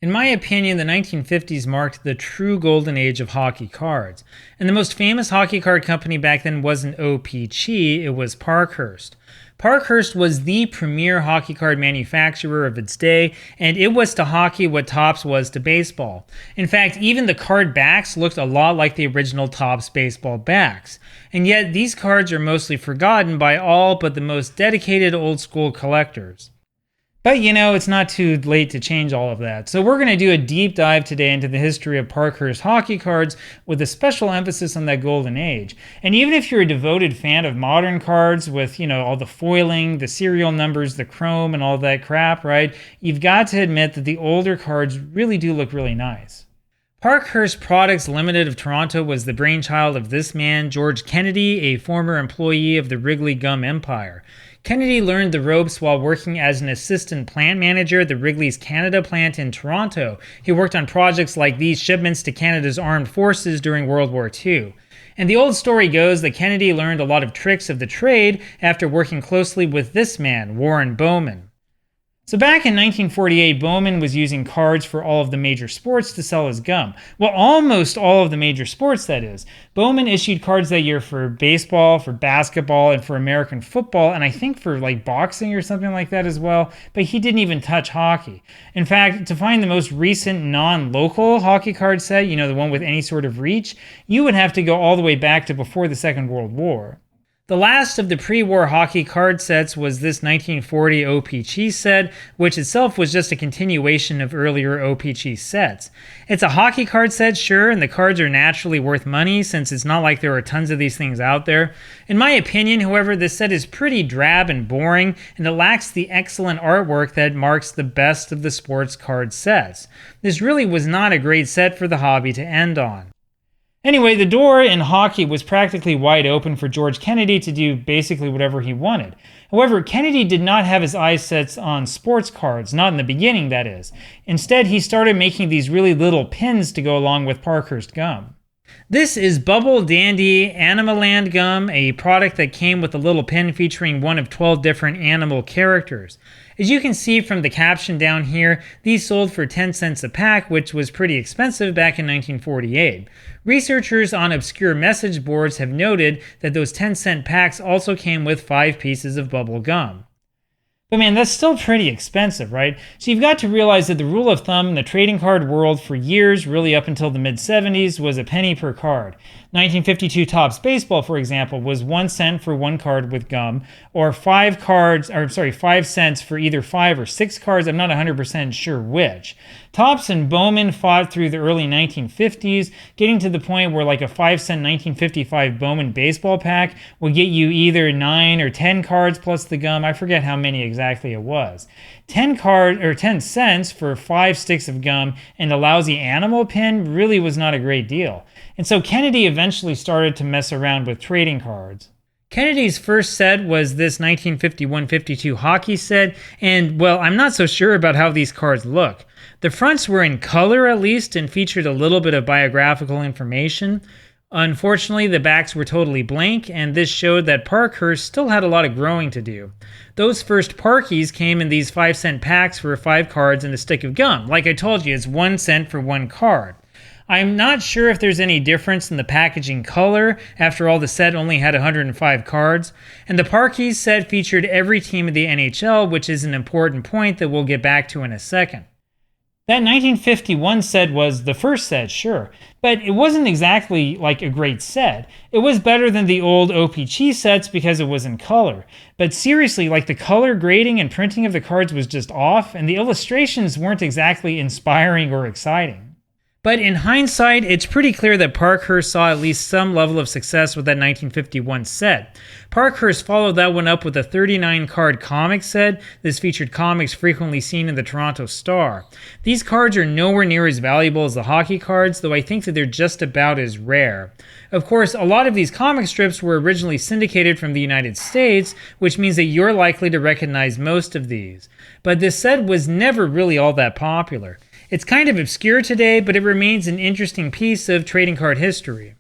In my opinion, the 1950s marked the true golden age of hockey cards. And the most famous hockey card company back then wasn't OPC, it was Parkhurst. Parkhurst was the premier hockey card manufacturer of its day, and it was to hockey what Topps was to baseball. In fact, even the card backs looked a lot like the original Topps baseball backs. And yet, these cards are mostly forgotten by all but the most dedicated old school collectors. But it's not too late to change all of that. So we're going to do a deep dive today into the history of Parkhurst hockey cards with a special emphasis on that golden age. And even if you're a devoted fan of modern cards with, all the foiling, the serial numbers, the chrome, and all that crap, right? You've got to admit that the older cards really do look really nice. Parkhurst Products Limited of Toronto was the brainchild of this man, George Kennedy, a former employee of the Wrigley Gum Empire. Kennedy learned the ropes while working as an assistant plant manager at the Wrigley's Canada plant in Toronto. He worked on projects like these shipments to Canada's armed forces during World War II. And the old story goes that Kennedy learned a lot of tricks of the trade after working closely with this man, Warren Bowman. So back in 1948, Bowman was using cards for all of the major sports to sell his gum. Well, almost all of the major sports, that is. Bowman issued cards that year for baseball, for basketball, and for American football, and I think for boxing or something like that as well, but he didn't even touch hockey. In fact, to find the most recent non-local hockey card set, the one with any sort of reach, you would have to go all the way back to before the Second World War. The last of the pre-war hockey card sets was this 1940 OPC set, which itself was just a continuation of earlier OPC sets. It's a hockey card set, sure, and the cards are naturally worth money since it's not like there are tons of these things out there. In my opinion, however, this set is pretty drab and boring, and it lacks the excellent artwork that marks the best of the sports card sets. This really was not a great set for the hobby to end on. Anyway, the door in hockey was practically wide open for George Kennedy to do basically whatever he wanted. However, Kennedy did not have his eyes set on sports cards, not in the beginning, that is. Instead, he started making these really little pins to go along with Parkhurst gum. This is Bubble Dandy Animaland gum, a product that came with a little pin featuring one of 12 different animal characters. As you can see from the caption down here, these sold for 10 cents a pack, which was pretty expensive back in 1948. Researchers on obscure message boards have noted that those 10-cent packs also came with 5 pieces of bubble gum. But man, that's still pretty expensive, right? So you've got to realize that the rule of thumb in the trading card world for years, really up until the mid-70s, was a penny per card. 1952 Topps Baseball, for example, was 1 cent for 1 card with gum, or 5 cents for either 5 or 6 cards. I'm not 100% sure which. Topps and Bowman fought through the early 1950s, getting to the point where like a 5-cent 1955 Bowman baseball pack will get you either 9 or 10 cards plus the gum. I forget how many exactly it was. 10 cents for 5 sticks of gum and a lousy animal pin really was not a great deal. And so Kennedy eventually started to mess around with trading cards. Kennedy's first set was this 1951-52 hockey set, and well, I'm not so sure about how these cards look. The fronts were in color at least and featured a little bit of biographical information. Unfortunately, the backs were totally blank, and this showed that Parkhurst still had a lot of growing to do. Those first Parkies came in these 5-cent packs for 5 cards and a stick of gum. Like I told you, it's 1 cent for 1 card. I'm not sure if there's any difference in the packaging color. After all, the set only had 105 cards. And the Parkies set featured every team of the NHL, which is an important point that we'll get back to in a second. That 1951 set was the first set, sure, but it wasn't exactly like a great set. It was better than the old OPC sets because it was in color. But seriously, like the color grading and printing of the cards was just off, and the illustrations weren't exactly inspiring or exciting. But in hindsight, it's pretty clear that Parkhurst saw at least some level of success with that 1951 set. Parkhurst followed that one up with a 39-card comic set. This featured comics frequently seen in the Toronto Star. These cards are nowhere near as valuable as the hockey cards, though I think that they're just about as rare. Of course, a lot of these comic strips were originally syndicated from the United States, which means that you're likely to recognize most of these. But this set was never really all that popular. It's kind of obscure today, but it remains an interesting piece of trading card history.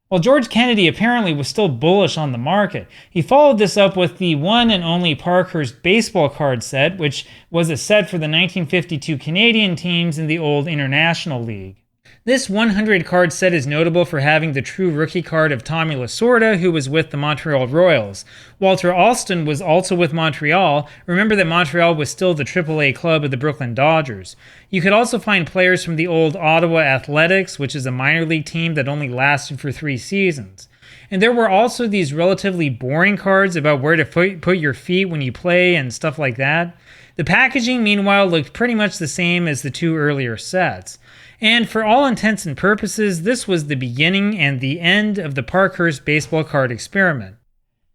Well, George Kennedy apparently was still bullish on the market. He followed this up with the one and only Parkhurst baseball card set, which was a set for the 1952 Canadian teams in the old International League. This 100-card set is notable for having the true rookie card of Tommy Lasorda, who was with the Montreal Royals. Walter Alston was also with Montreal. Remember that Montreal was still the AAA club of the Brooklyn Dodgers. You could also find players from the old Ottawa Athletics, which is a minor league team that only lasted for 3 seasons. And there were also these relatively boring cards about where to put your feet when you play and stuff like that. The packaging, meanwhile, looked pretty much the same as the 2 earlier sets. And for all intents and purposes, this was the beginning and the end of the Parkhurst baseball card experiment.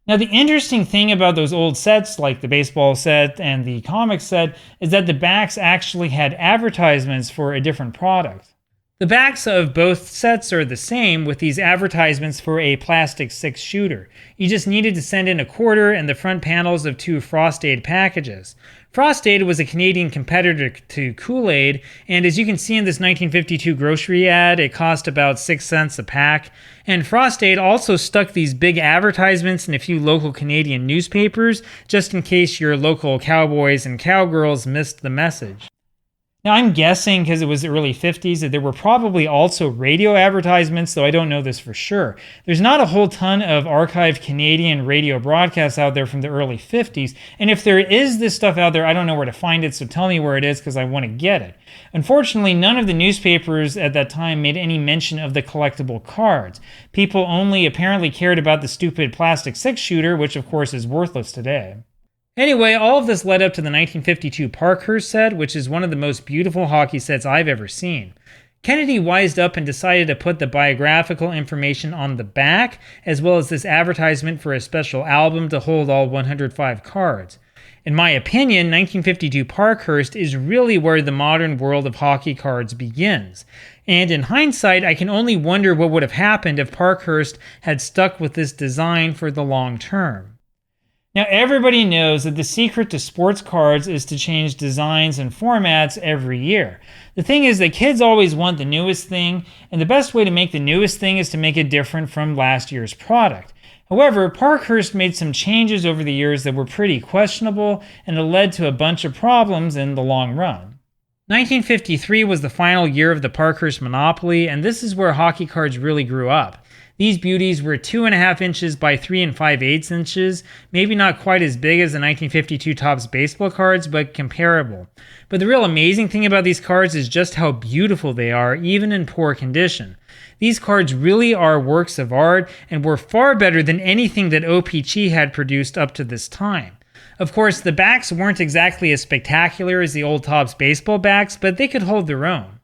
Now, the interesting thing about those old sets, like the baseball set and the comic set, is that the backs actually had advertisements for a different product. The backs of both sets are the same, with these advertisements for a plastic 6-shooter. You just needed to send in a quarter and the front panels of 2 Frost-Aid packages. Frost-Aid was a Canadian competitor to Kool-Aid, and as you can see in this 1952 grocery ad, it cost about 6 cents a pack. And Frost-Aid also stuck these big advertisements in a few local Canadian newspapers, just in case your local cowboys and cowgirls missed the message. Now, I'm guessing, because it was the early 50s, that there were probably also radio advertisements, though I don't know this for sure. There's not a whole ton of archived Canadian radio broadcasts out there from the early 50s, and if there is this stuff out there, I don't know where to find it, so tell me where it is because I want to get it. Unfortunately, none of the newspapers at that time made any mention of the collectible cards. People only apparently cared about the stupid plastic 6-shooter, which of course is worthless today. Anyway, all of this led up to the 1952 Parkhurst set, which is one of the most beautiful hockey sets I've ever seen. Kennedy wised up and decided to put the biographical information on the back, as well as this advertisement for a special album to hold all 105 cards. In my opinion, 1952 Parkhurst is really where the modern world of hockey cards begins. And in hindsight, I can only wonder what would have happened if Parkhurst had stuck with this design for the long term. Now, everybody knows that the secret to sports cards is to change designs and formats every year. The thing is that kids always want the newest thing, and the best way to make the newest thing is to make it different from last year's product. However, Parkhurst made some changes over the years that were pretty questionable, and it led to a bunch of problems in the long run. 1953 was the final year of the Parkhurst monopoly, and this is where hockey cards really grew up. These beauties were 2.5 inches by 3 5/8 inches, maybe not quite as big as the 1952 Topps baseball cards, but comparable. But the real amazing thing about these cards is just how beautiful they are, even in poor condition. These cards really are works of art and were far better than anything that O-Pee-Chee had produced up to this time. Of course, the backs weren't exactly as spectacular as the old Topps baseball backs, but they could hold their own.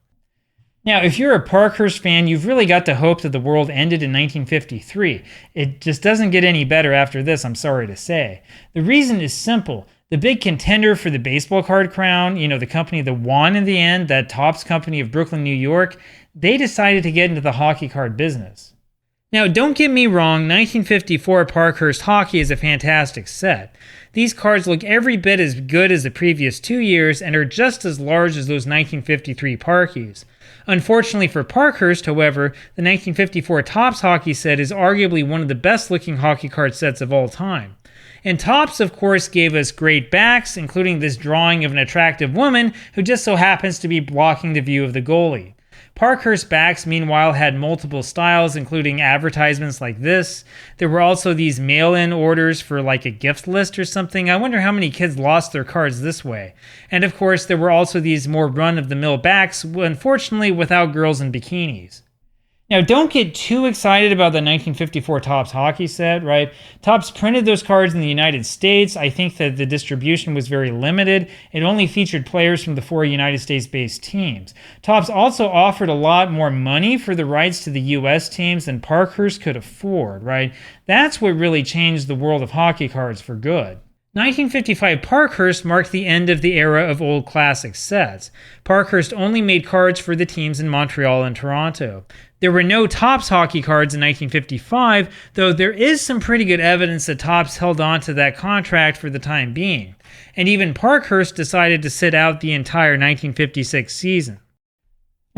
Now, if you're a Parkhurst fan, you've really got to hope that the world ended in 1953. It just doesn't get any better after this, I'm sorry to say. The reason is simple. The big contender for the baseball card crown, the company that won in the end, that Topps company of Brooklyn, New York, they decided to get into the hockey card business. Now, don't get me wrong, 1954 Parkhurst Hockey is a fantastic set. These cards look every bit as good as the previous 2 years and are just as large as those 1953 Parkies. Unfortunately for Parkhurst, however, the 1954 Topps hockey set is arguably one of the best looking hockey card sets of all time. And Topps, of course, gave us great backs, including this drawing of an attractive woman who just so happens to be blocking the view of the goalie. Parkhurst backs, meanwhile, had multiple styles, including advertisements like this. There were also these mail-in orders for like a gift list or something. I wonder how many kids lost their cards this way. And of course, there were also these more run-of-the-mill backs, unfortunately without girls in bikinis. Now, don't get too excited about the 1954 Topps hockey set, right? Topps printed those cards in the United States. I think that the distribution was very limited. It only featured players from the 4 United States-based teams. Topps also offered a lot more money for the rights to the U.S. teams than Parkhurst could afford, right? That's what really changed the world of hockey cards for good. 1955 Parkhurst marked the end of the era of old classic sets. Parkhurst only made cards for the teams in Montreal and Toronto. There were no Topps hockey cards in 1955, though there is some pretty good evidence that Topps held on to that contract for the time being. And even Parkhurst decided to sit out the entire 1956 season.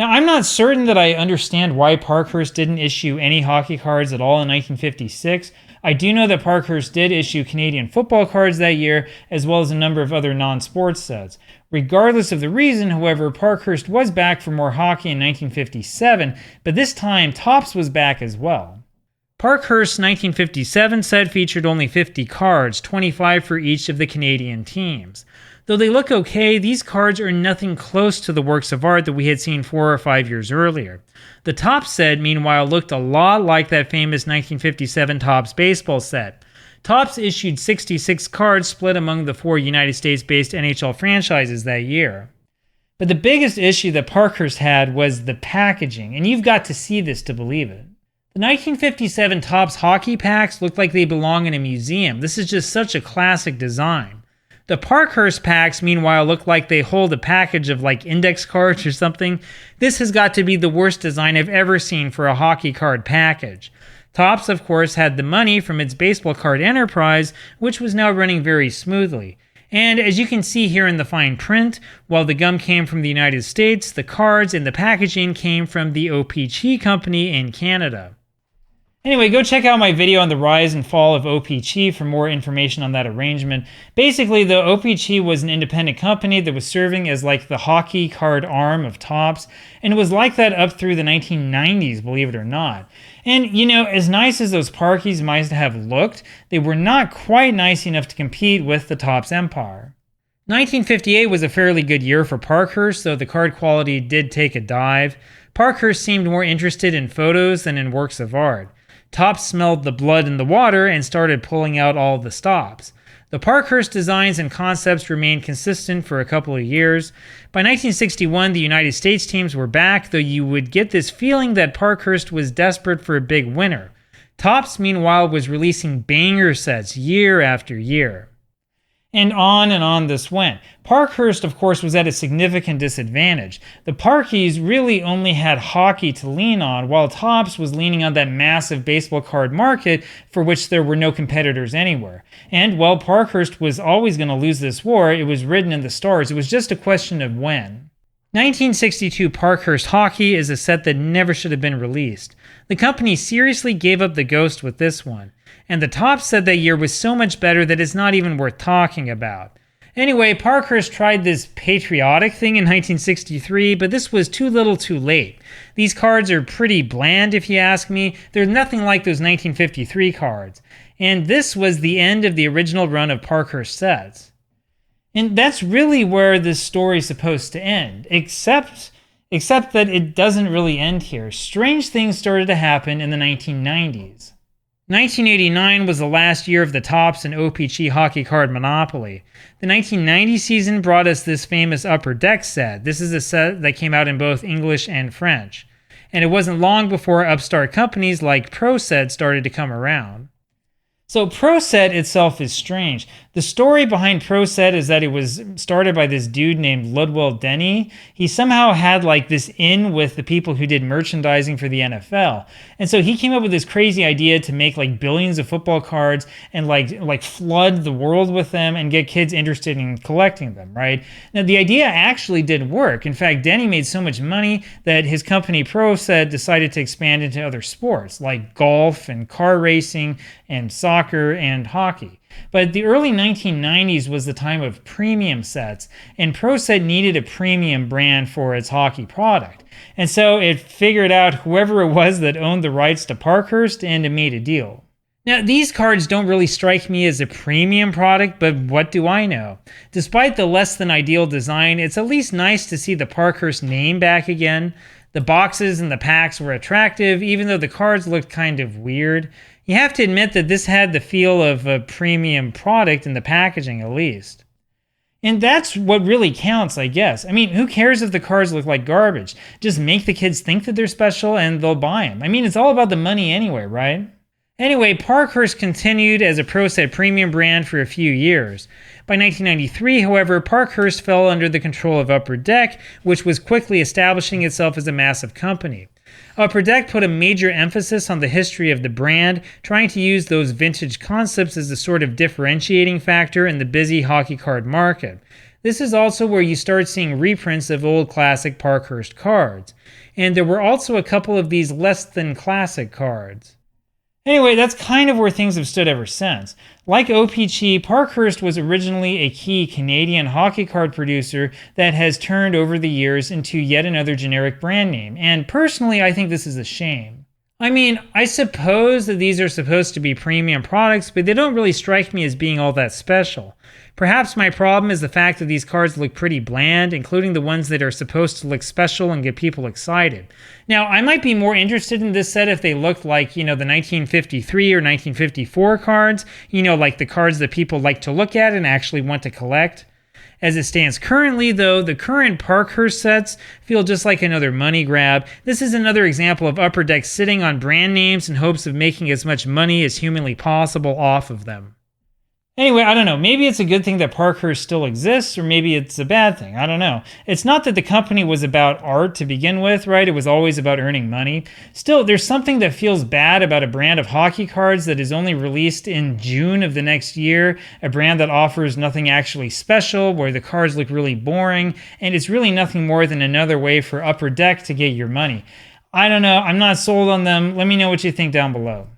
Now, I'm not certain that I understand why Parkhurst didn't issue any hockey cards at all in 1956. I do know that Parkhurst did issue Canadian football cards that year, as well as a number of other non-sports sets. Regardless of the reason, however, Parkhurst was back for more hockey in 1957, but this time Topps was back as well. Parkhurst's 1957 set featured only 50 cards, 25 for each of the Canadian teams. Though they look okay, these cards are nothing close to the works of art that we had seen 4 or 5 years earlier. The Topps set, meanwhile, looked a lot like that famous 1957 Topps baseball set. Topps issued 66 cards split among the 4 United States-based NHL franchises that year. But the biggest issue that Parkhurst had was the packaging, and you've got to see this to believe it. The 1957 Topps hockey packs look like they belong in a museum. This is just such a classic design. The Parkhurst packs, meanwhile, look like they hold a package of like index cards or something. This has got to be the worst design I've ever seen for a hockey card package. Topps, of course, had the money from its baseball card enterprise, which was now running very smoothly. And as you can see here in the fine print, while the gum came from the United States, the cards and the packaging came from the O-Pee-Chee company in Canada. Anyway, go check out my video on the rise and fall of O-Pee-Chee for more information on that arrangement. Basically, the O-Pee-Chee was an independent company that was serving as like the hockey card arm of Topps, and it was like that up through the 1990s, believe it or not. And, you know, as nice as those Parkies might have looked, they were not quite nice enough to compete with the Topps empire. 1958 was a fairly good year for Parkhurst, though the card quality did take a dive. Parkhurst seemed more interested in photos than in works of art. Topps smelled the blood in the water and started pulling out all the stops. The Parkhurst designs and concepts remained consistent for a couple of years. By 1961, the United States teams were back, though you would get this feeling that Parkhurst was desperate for a big winner. Topps, meanwhile, was releasing banger sets year after year. And on this went. Parkhurst, of course, was at a significant disadvantage. The Parkies really only had hockey to lean on, while Topps was leaning on that massive baseball card market for which there were no competitors anywhere. And while Parkhurst was always going to lose this war, it was written in the stars. It was just a question of when. 1962 Parkhurst Hockey is a set that never should have been released. The company seriously gave up the ghost with this one. And the Topps set that year was so much better that it's not even worth talking about. Anyway, Parkhurst tried this patriotic thing in 1963, but this was too little too late. These cards are pretty bland if you ask me. They're nothing like those 1953 cards. And this was the end of the original run of Parkhurst sets. And that's really where this story is supposed to end, except that it doesn't really end here. Strange things started to happen in the 1990s. 1989 was the last year of the Topps and O-Pee-Chee hockey card monopoly. The 1990 season brought us this famous Upper Deck set. This is a set that came out in both English and French. And it wasn't long before upstart companies like Pro Set started to come around. So Pro Set itself is strange. The story behind Pro Set is that it was started by this dude named Ludwell Denny. He somehow had like this in with the people who did merchandising for the NFL. And so he came up with this crazy idea to make like billions of football cards and like flood the world with them and get kids interested in collecting them, right? Now the idea actually did work. In fact, Denny made so much money that his company Pro Set decided to expand into other sports like golf and car racing and soccer and hockey. But the early 1990s was the time of premium sets, and Pro Set needed a premium brand for its hockey product. And so it figured out whoever it was that owned the rights to Parkhurst and it made a deal. Now, these cards don't really strike me as a premium product, but what do I know? Despite the less than ideal design, it's at least nice to see the Parkhurst name back again. The boxes and the packs were attractive, even though the cards looked kind of weird. You have to admit that this had the feel of a premium product in the packaging at least. And that's what really counts, I guess. I mean, who cares if the cards look like garbage? Just make the kids think that they're special and they'll buy them. I mean, it's all about the money anyway, right? Anyway, Parkhurst continued as a Pro Set premium brand for a few years. By 1993, however, Parkhurst fell under the control of Upper Deck, which was quickly establishing itself as a massive company. Upper Deck put a major emphasis on the history of the brand, trying to use those vintage concepts as a sort of differentiating factor in the busy hockey card market. This is also where you start seeing reprints of old classic Parkhurst cards. And there were also a couple of these less than classic cards. Anyway, that's kind of where things have stood ever since. Like O-Pee-Chee, Parkhurst was originally a key Canadian hockey card producer that has turned over the years into yet another generic brand name, and personally I think this is a shame. I mean, I suppose that these are supposed to be premium products, but they don't really strike me as being all that special. Perhaps my problem is the fact that these cards look pretty bland, including the ones that are supposed to look special and get people excited. Now, I might be more interested in this set if they looked like, the 1953 or 1954 cards, like the cards that people like to look at and actually want to collect. As it stands currently, though, the current Parkhurst sets feel just like another money grab. This is another example of Upper Deck sitting on brand names in hopes of making as much money as humanly possible off of them. Anyway, I don't know. Maybe it's a good thing that Parkhurst still exists, or maybe it's a bad thing. I don't know. It's not that the company was about art to begin with, right? It was always about earning money. Still, there's something that feels bad about a brand of hockey cards that is only released in June of the next year, a brand that offers nothing actually special, where the cards look really boring, and it's really nothing more than another way for Upper Deck to get your money. I don't know. I'm not sold on them. Let me know what you think down below.